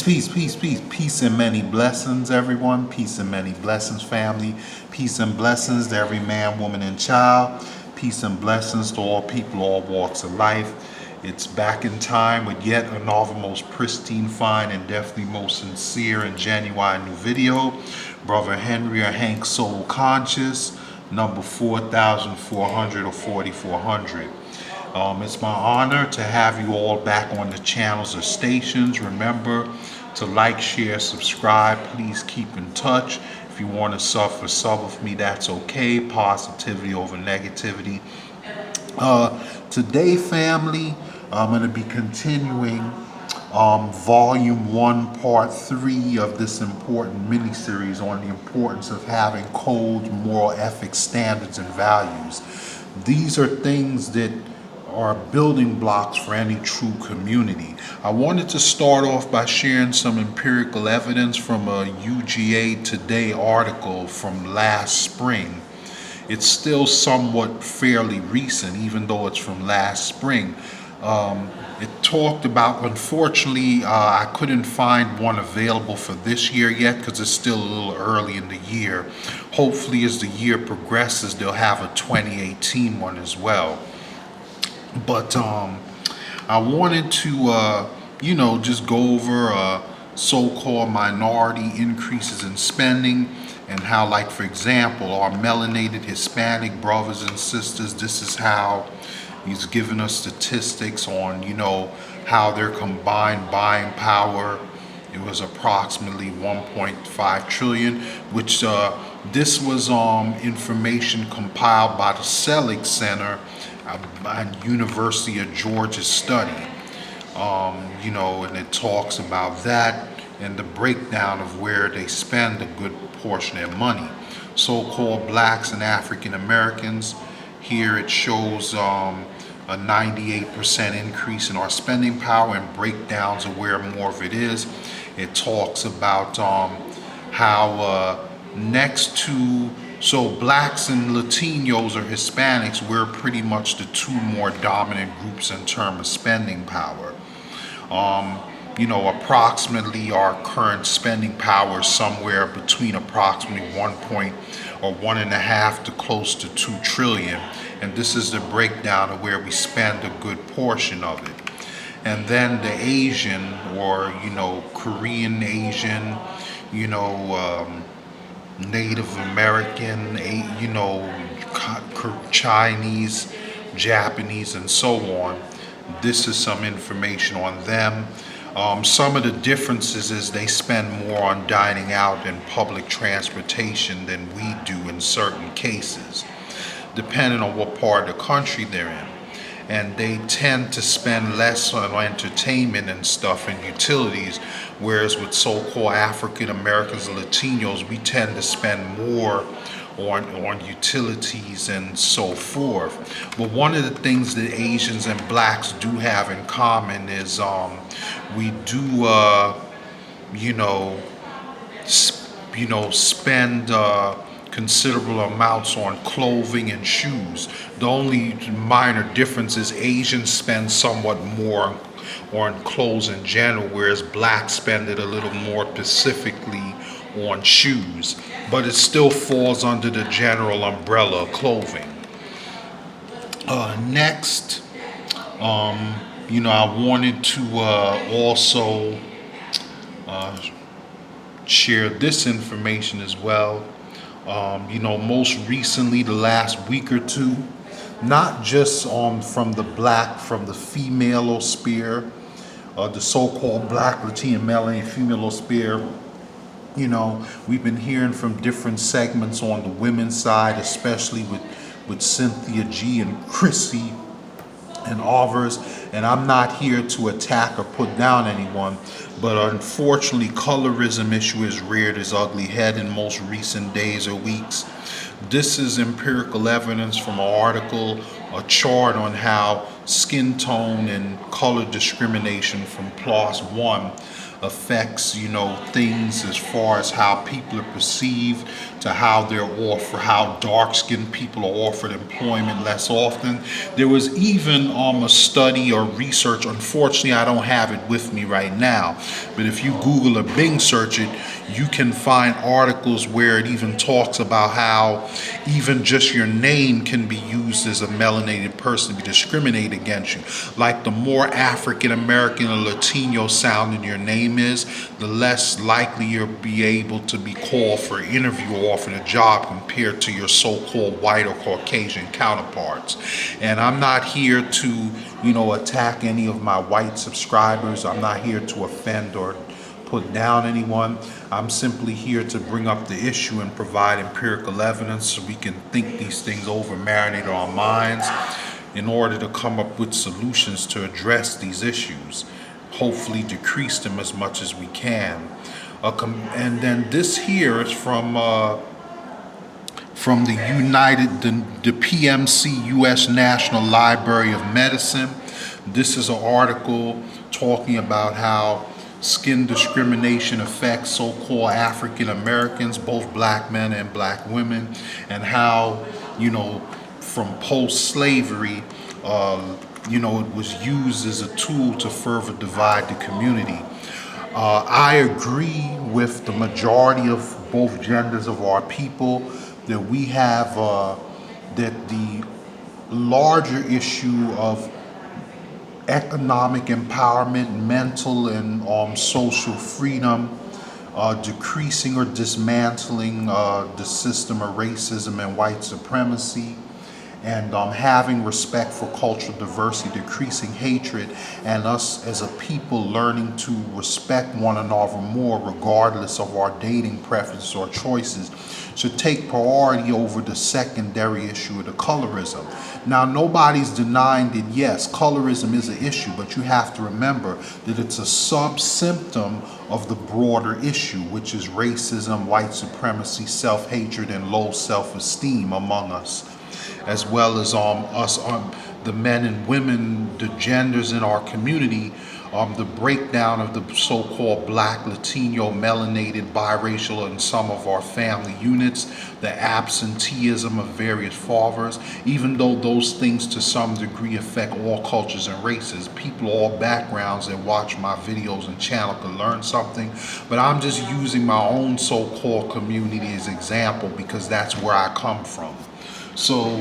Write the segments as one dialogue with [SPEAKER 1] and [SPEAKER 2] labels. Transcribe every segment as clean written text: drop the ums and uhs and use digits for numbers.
[SPEAKER 1] Peace and many blessings, everyone. Peace and many blessings, family. Peace and blessings to every man, woman, and child. Peace and blessings to all people, all walks of life. It's back in time with yet another most pristine, fine, and definitely most sincere and genuine new video. Brother Henry or Hank Soul Conscious, number 4400 or 4400. It's my honor to have you all back on the channels or stations. Remember to like, share, subscribe. Please keep in touch. If you want to sub with me, that's okay. Positivity over negativity. Today, family, I'm going to be continuing Volume 1, Part 3 of this important mini-series on the importance of having codes, moral ethics, standards, and values. These are things that are building blocks for any true community. I wanted to start off by sharing some empirical evidence from a UGA Today article from last spring. It's still somewhat fairly recent, even though it's from last spring. It talked about, unfortunately, I couldn't find one available for this year yet because it's still a little early in the year. Hopefully, as the year progresses, they'll have a 2018 one as well. But I wanted to, just go over so-called minority increases in spending and how, like, for example, our melanated Hispanic brothers and sisters, this is how he's given us statistics on, how their combined buying power, it was approximately 1.5 trillion, which this was information compiled by the Selig Center at University of Georgia study. And it talks about that and the breakdown of where they spend a good portion of their money. So-called blacks and African Americans, here it shows a 98% increase in our spending power and breakdowns of where more of it is. It talks about how next to, so blacks and Latinos or Hispanics, we're pretty much the two more dominant groups in terms of spending power. Approximately our current spending power is somewhere between approximately 1.5 to close to 2 trillion. And this is the breakdown of where we spend a good portion of it. And then the Asian or, Korean, Asian, Native American, Chinese, Japanese, and so on. This is some information on them. Some of the differences is they spend more on dining out and public transportation than we do in certain cases, depending on what part of the country they're in. And they tend to spend less on entertainment and stuff and utilities, whereas with so-called African Americans and Latinos, we tend to spend more on utilities and so forth. But one of the things that Asians and blacks do have in common is we do spend considerable amounts on clothing and shoes. The only minor difference is Asians spend somewhat more on clothes in general, whereas blacks spend it a little more specifically on shoes, but it still falls under the general umbrella of clothing. Next, I wanted to also share this information as well. Most recently, the last week or two, not just from the female sphere, the so-called black, Latina, male, and female sphere. We've been hearing from different segments on the women's side, especially with Cynthia G and Chrissy and others. And I'm not here to attack or put down anyone, but unfortunately, colorism issue has reared its ugly head in most recent days or weeks. This is empirical evidence from an article, a chart on how skin tone and color discrimination from PLOS One affects, things as far as how people are perceived, to how they're offered, how dark-skinned people are offered employment less often. There was even a study or research. Unfortunately, I don't have it with me right now, but if you Google or Bing search it, you can find articles where it even talks about how even just your name can be used as a melanated person to be discriminated against you. Like the more African American or Latino sounding your name is, the less likely you'll be able to be called for an interview or offered a job compared to your so-called white or Caucasian counterparts. And I'm not here to, attack any of my white subscribers. I'm not here to offend or put down anyone. I'm simply here to bring up the issue and provide empirical evidence so we can think these things over, marinate our minds in order to come up with solutions to address these issues, hopefully decrease them as much as we can. And then this here is from the PMC U.S. National Library of Medicine. This is an article talking about how skin discrimination affects so-called African Americans, both black men and black women, and how, from post-slavery, it was used as a tool to further divide the community. I agree with the majority of both genders of our people that we have, that the larger issue of economic empowerment, mental and social freedom, decreasing or dismantling the system of racism and white supremacy, and having respect for cultural diversity, decreasing hatred, and us as a people learning to respect one another more regardless of our dating preferences or choices, should take priority over the secondary issue of the colorism. Now, nobody's denying that, yes, colorism is an issue, but you have to remember that it's a sub-symptom of the broader issue, which is racism, white supremacy, self-hatred, and low self-esteem among us, as well as the men and women, the genders in our community, the breakdown of the so-called black, Latino, melanated, biracial in some of our family units, the absenteeism of various fathers, even though those things to some degree affect all cultures and races. People, all backgrounds that watch my videos and channel can learn something, but I'm just using my own so-called community as example because that's where I come from. So,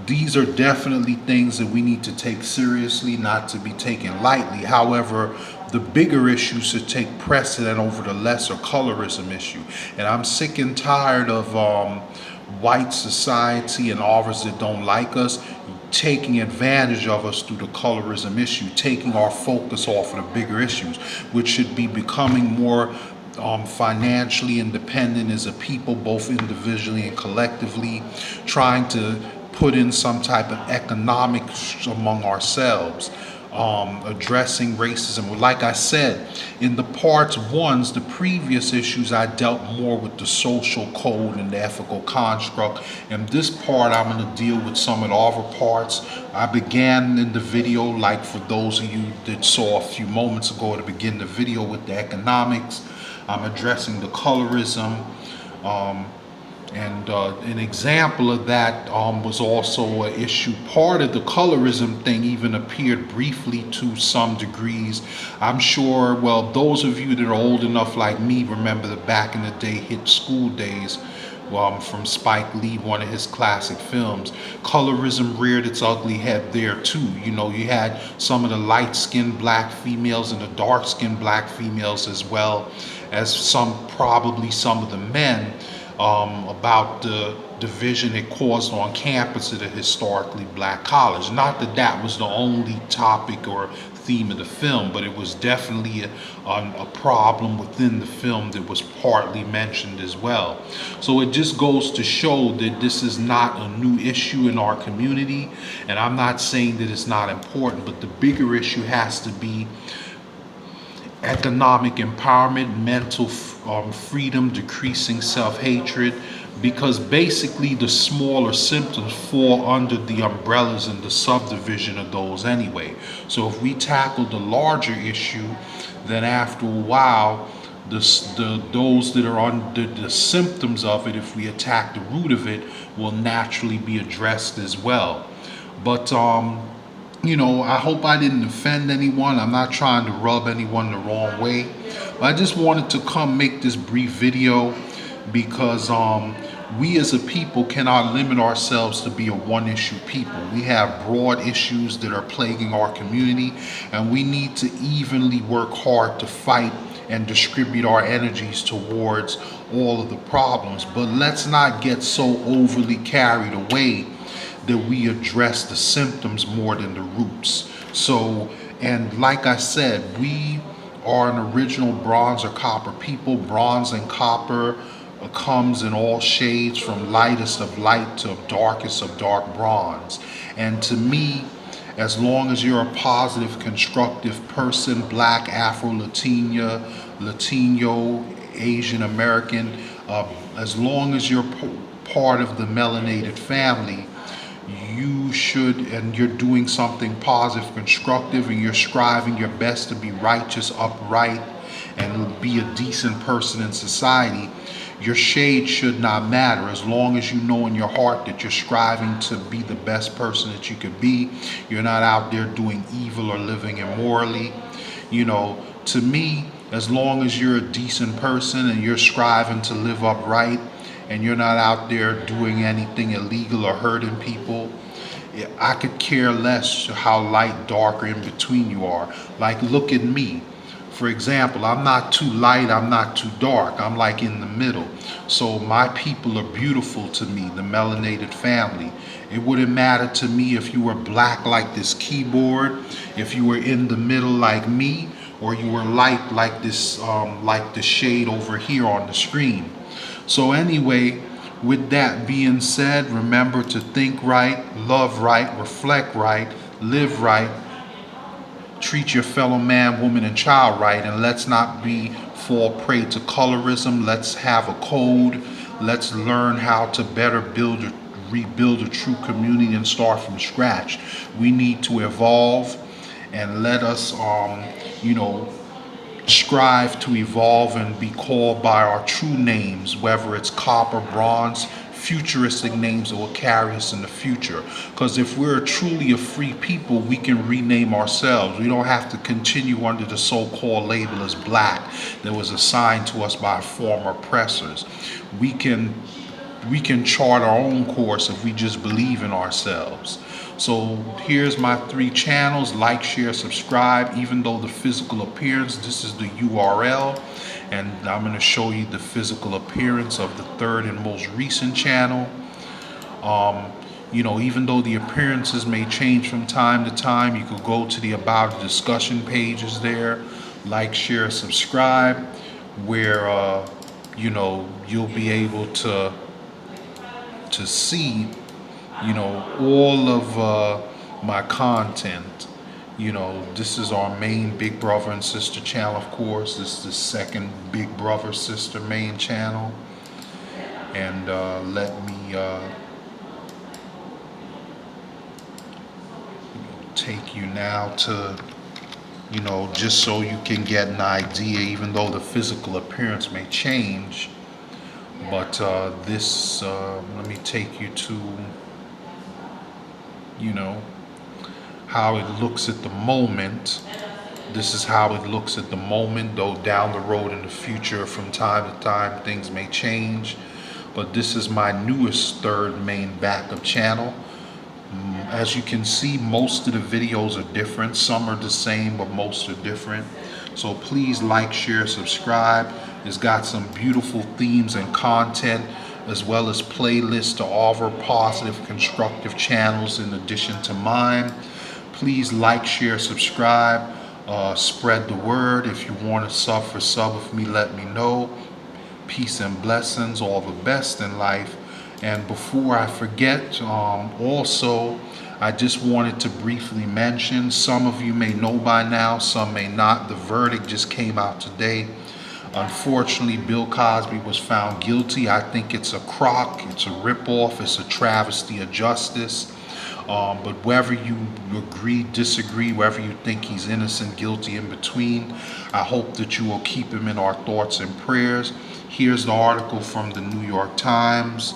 [SPEAKER 1] these are definitely things that we need to take seriously, not to be taken lightly. However, the bigger issue should take precedent over the lesser colorism issue. And I'm sick and tired of white society and others that don't like us taking advantage of us through the colorism issue, taking our focus off of the bigger issues, which should be becoming more financially independent as a people, both individually and collectively, trying to put in some type of economics among ourselves, addressing racism. Like I said, in the parts ones, the previous issues, I dealt more with the social code and the ethical construct. In this part, I'm going to deal with some of the other parts. I began in the video, like for those of you that saw a few moments ago to begin the video, with the economics. I'm addressing the colorism. And an example of that was also an issue. Part of the colorism thing even appeared briefly to some degrees. I'm sure, well, those of you that are old enough like me remember the back in the day hit School Days from Spike Lee, one of his classic films. Colorism reared its ugly head there too. You had some of the light-skinned black females and the dark-skinned black females, as well as probably some of the men, about the division it caused on campus at a historically black college. Not that that was the only topic or theme of the film, but it was definitely a problem within the film that was partly mentioned as well. So it just goes to show that this is not a new issue in our community, and I'm not saying that it's not important, but the bigger issue has to be economic empowerment, mental freedom, decreasing self-hatred, because basically the smaller symptoms fall under the umbrellas and the subdivision of those anyway. So if we tackle the larger issue, then after a while, those that are under the symptoms of it, if we attack the root of it, will naturally be addressed as well. But I hope I didn't offend anyone. I'm not trying to rub anyone the wrong way. But I just wanted to come make this brief video because we as a people cannot limit ourselves to be a one-issue people. We have broad issues that are plaguing our community, and we need to evenly work hard to fight and distribute our energies towards all of the problems. But let's not get so overly carried away that we address the symptoms more than the roots. So, and like I said, we are an original bronze or copper people. Bronze and copper comes in all shades, from lightest of light to darkest of dark bronze. And to me, as long as you're a positive, constructive person, Black, Afro, Latino, Asian American, as long as you're part of the melanated family, you should, and you're doing something positive, constructive, and you're striving your best to be righteous, upright, and be a decent person in society, your shade should not matter, as long as you know in your heart that you're striving to be the best person that you could be. You're not out there doing evil or living immorally. To me, as long as you're a decent person and you're striving to live upright, and you're not out there doing anything illegal or hurting people, I could care less how light, dark, or in between you are. Like, look at me. For example, I'm not too light, I'm not too dark. I'm like in the middle. So my people are beautiful to me, the melanated family. It wouldn't matter to me if you were black like this keyboard, if you were in the middle like me, or you were light like this, like the shade over here on the screen. So anyway, with that being said, remember to think right, love right, reflect right, live right, treat your fellow man, woman, and child right, and let's not fall prey to colorism. Let's have a code. Let's learn how to better rebuild a true community and start from scratch. We need to evolve, and let us, strive to evolve and be called by our true names, whether it's copper, bronze, futuristic names that will carry us in the future. Because if we're truly a free people, we can rename ourselves. We don't have to continue under the so-called label as black that was assigned to us by former oppressors. We can chart our own course if we just believe in ourselves. So here's my 3 channels: like, share, subscribe. Even though the physical appearance, this is the URL, and I'm going to show you the physical appearance of the 3rd and most recent channel. Even though the appearances may change from time to time, you could go to the about discussion pages there, like, share, subscribe, where you'll be able to see all of my content. This is our main big brother and sister channel, of course. This is the second big brother sister main channel. And let me take you now to, just so you can get an idea, even though the physical appearance may change. But let me take you to, how it looks at the moment. This is how it looks at the moment, though down the road in the future, from time to time, things may change. But this is my newest 3rd main backup channel. As you can see, most of the videos are different. Some are the same, but most are different. So please like, share, subscribe. It's got some beautiful themes and content, as well as playlists to offer positive, constructive channels in addition to mine. Please like, share, subscribe, spread the word. If you want to sub with me, let me know. Peace and blessings, all the best in life. And before I forget, also, I just wanted to briefly mention, some of you may know by now, some may not, the verdict just came out today. Unfortunately, Bill Cosby was found guilty. I think it's a crock, it's a ripoff, it's a travesty of justice. But whether you agree, disagree, whether you think he's innocent, guilty, in between, I hope that you will keep him in our thoughts and prayers. Here's the article from the New York Times.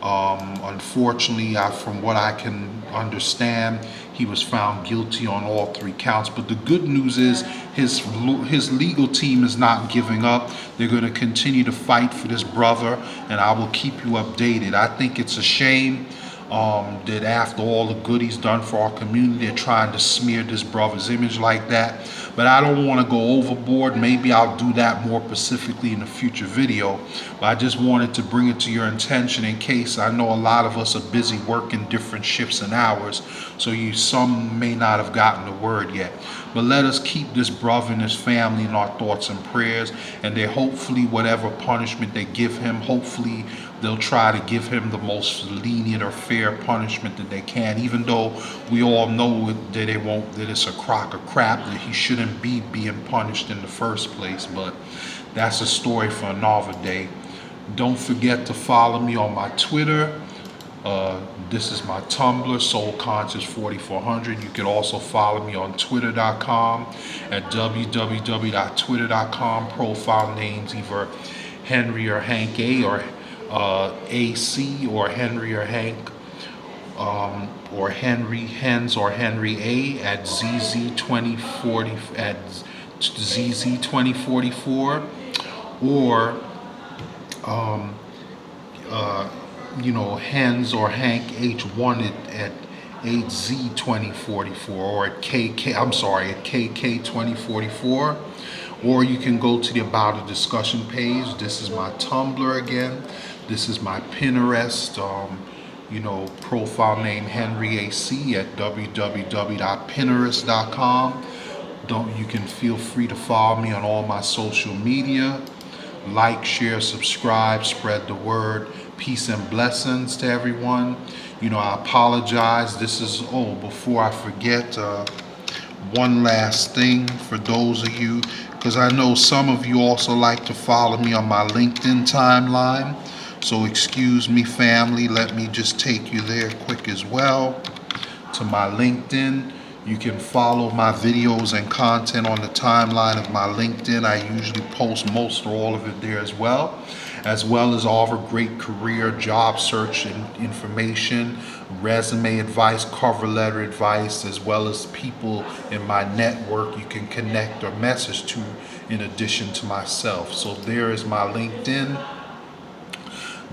[SPEAKER 1] Unfortunately, from what I can understand, he was found guilty on all 3 counts. But the good news is his legal team is not giving up. They're going to continue to fight for this brother, and I will keep you updated. I think it's a shame that after all the good he's done for our community, they're trying to smear this brother's image like that. But I don't want to go overboard. Maybe I'll do that more specifically in a future video. But I just wanted to bring it to your attention in case, I know a lot of us are busy working different shifts and hours, so some may not have gotten the word yet. But let us keep this brother and his family in our thoughts and prayers, and they hopefully, whatever punishment they give him, hopefully they'll try to give him the most lenient or fair punishment that they can, even though we all know that it's a crock of crap, that he shouldn't be being punished in the first place. But that's a story for another day. Don't forget to follow me on my Twitter. This is my Tumblr, SoulConscious4400. You can also follow me on Twitter.com at www.twitter.com. Profile names either Henry or Hank A, or AC, or Henry or Hank, or Henry Hens or Henry A at ZZ2040 at ZZ2044, or Hens or Hank H1 at 8Z2044, or at KK2044. Or you can go to the About a Discussion page. This is my Tumblr again. This is my Pinterest, profile name Henry AC at www.pinterest.com. You can feel free to follow me on all my social media. Like, share, subscribe, spread the word. Peace and blessings to everyone. I apologize. Before I forget, one last thing for those of you, because I know some of you also like to follow me on my LinkedIn timeline. So excuse me, family. Let me just take you there quick as well to my LinkedIn. You can follow my videos and content on the timeline of my LinkedIn. I usually post most or all of it there as well as all the great career job search and information, resume advice, cover letter advice, as well as people in my network you can connect or message to in addition to myself. So there is my LinkedIn,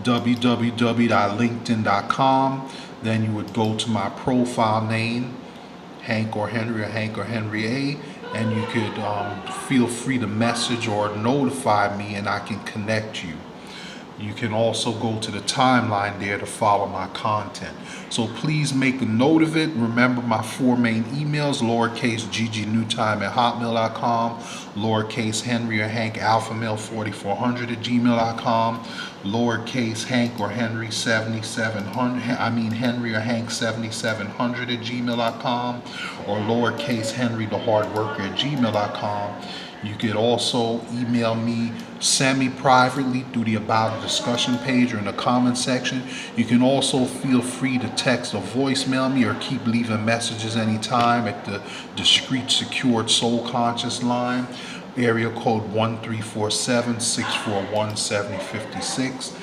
[SPEAKER 1] www.linkedin.com. Then you would go to my profile name, Hank or Henry A, and you could feel free to message or notify me, and I can connect you. You can also go to the timeline there to follow my content. So please make a note of it. Remember my 4 main emails: lowercase ggnewtime@hotmail.com, lowercase Henry or Hank alphamale4400 at gmail.com, lowercase Hank or Henry 7700, Henry or Hank 7700 at gmail.com, or lowercase Henry the Hard Worker at gmail.com. You could also email me semi-privately through the About a Discussion page or in the comment section. You can also feel free to text or voicemail me, or keep leaving messages anytime at the discreet secured Soul Conscious line, area code 1347-641-7056.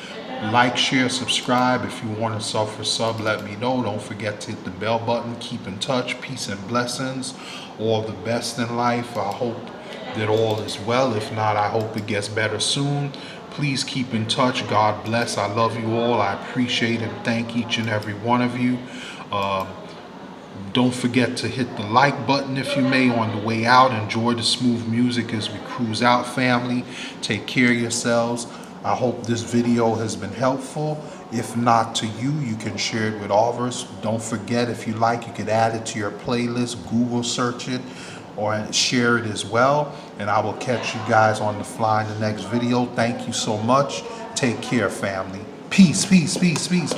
[SPEAKER 1] Like, share, subscribe. If you want to sub, let me know. Don't forget to hit the bell button. Keep in touch. Peace and blessings. All the best in life. I hope that all is well. If not, I hope it gets better soon. Please keep in touch. God bless. I love you all. I appreciate and thank each and every one of you. Don't forget to hit the like button if you may on the way out. Enjoy the smooth music as we cruise out, family. Take care of yourselves. I hope this video has been helpful. If not to you, you can share it with others. Don't forget, if you like, you could add it to your playlist, Google search it, or share it as well. And I will catch you guys on the fly in the next video. Thank you so much. Take care, family. Peace, peace, peace, peace.